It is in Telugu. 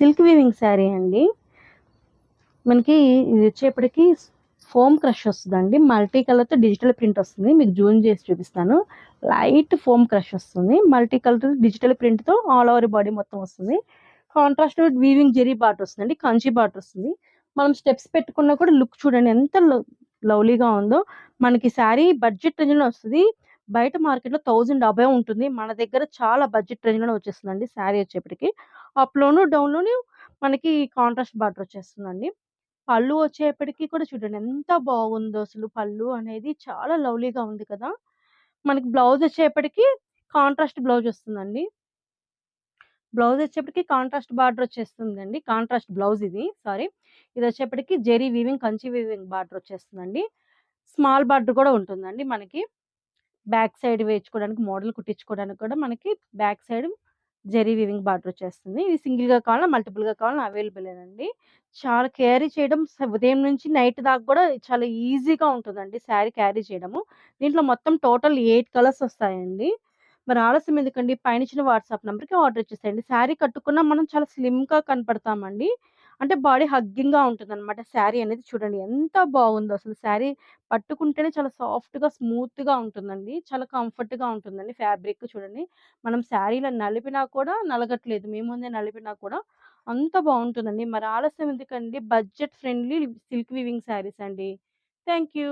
సిల్క్ వీవింగ్ శారీ అండి. మనకి ఇది వచ్చేప్పటికి ఫోమ్ క్రష్ వస్తుందండి. మల్టీ కలర్‌తో డిజిటల్ ప్రింట్ వస్తుంది. మీకు జూమ్ చేసి చూపిస్తాను. లైట్ ఫోమ్ క్రష్ వస్తుంది. మల్టీ కలర్ డిజిటల్ ప్రింట్‌తో ఆల్ ఓవర్ బాడీ మొత్తం వస్తుంది. కాంట్రాస్ట్ వీవింగ్ జెరీ బార్డర్ వస్తుందండి. కంచి బార్డర్ వస్తుంది. మనం స్టెప్స్ పెట్టుకున్నా కూడా లుక్ చూడండి ఎంత లవ్లీగా ఉందో. మనకి శారీ బడ్జెట్ రేంజ్‌లో వస్తది. బయట మార్కెట్‌లో 1000 అబోవ్ ఉంటుంది. మన దగ్గర చాలా బడ్జెట్ రేంజ్‌లోనే వచ్చేస్తుందండి శారీ వచ్చేప్పటికి. అప్‌లోను, డౌన్‌లోను మనకి కాంట్రాస్ట్ బార్డర్ వచ్చేస్తుందండి. పళ్ళు వచ్చేప్పటికి కూడా చూడండి ఎంత బాగుందో అసలు పళ్ళు అనేది చాలా లవ్లీగా ఉంది కదా! మనకి బ్లౌజ్ వచ్చేప్పటికి కాంట్రాస్ట్ బ్లౌజ్ వస్తుందండి. బ్లౌజ్ వచ్చేప్పటికి కాంట్రాస్ట్ బార్డర్ వచ్చేస్తుందండి. కాంట్రాస్ట్ బ్లౌజ్ ఇది. సారీ. ఇదొచ్చేప్పటికి zari weaving, Kanchi weaving border వచ్చేస్తుందండి. స్మాల్ బార్డర్ కూడా ఉంటుందండి మనకి. బ్యాక్ సైడ్ వేయించుకోవడానికి మోడల్ కుట్టించుకోవడానికి కూడా మనకి back side zari weaving border వచ్చేస్తుంది. ఇది సింగిల్‌గా కావాలన్నా, మల్టిపుల్‌గా కావాలన్నా అవైలబులేనండి. చాలా క్యారీ చేయడం ఉదయం నుంచి నైట్ దాకా కూడా చాలా ఈజీగా ఉంటుందండి శారీ క్యారీ చేయడము. దీంట్లో మొత్తం టోటల్ 8 కలర్స్ వస్తాయండి. మరి ఆలస్యం ఎందుకండి పైనిచ్చిన వాట్సాప్ నంబర్‌కి ఆర్డర్ ఇచ్చేసేయండి. శారీ కట్టుకున్నా మనం చాలా స్లిమ్‌గా కనపడతామండి. అంటే బాడీ హగ్గింగ్‌గా ఉంటుందనమాట శారీ అనేది చూడండి ఎంత బాగుందో అసలు శారీ పట్టుకుంటేనే చాలా సాఫ్ట్‌గా, స్మూత్‌గా ఉంటుందండి. చాలా కంఫర్ట్‌గా ఉంటుందండి ఫ్యాబ్రిక్ చూడండి. మనం శారీలో నలిపినా కూడా నలగట్లేదు. మీ ముందే నలిపినా కూడా అంత బావుంటుందండి. మరి ఆలస్యం ఎందుకండి budget friendly silk weaving sarees అండి. Thank you.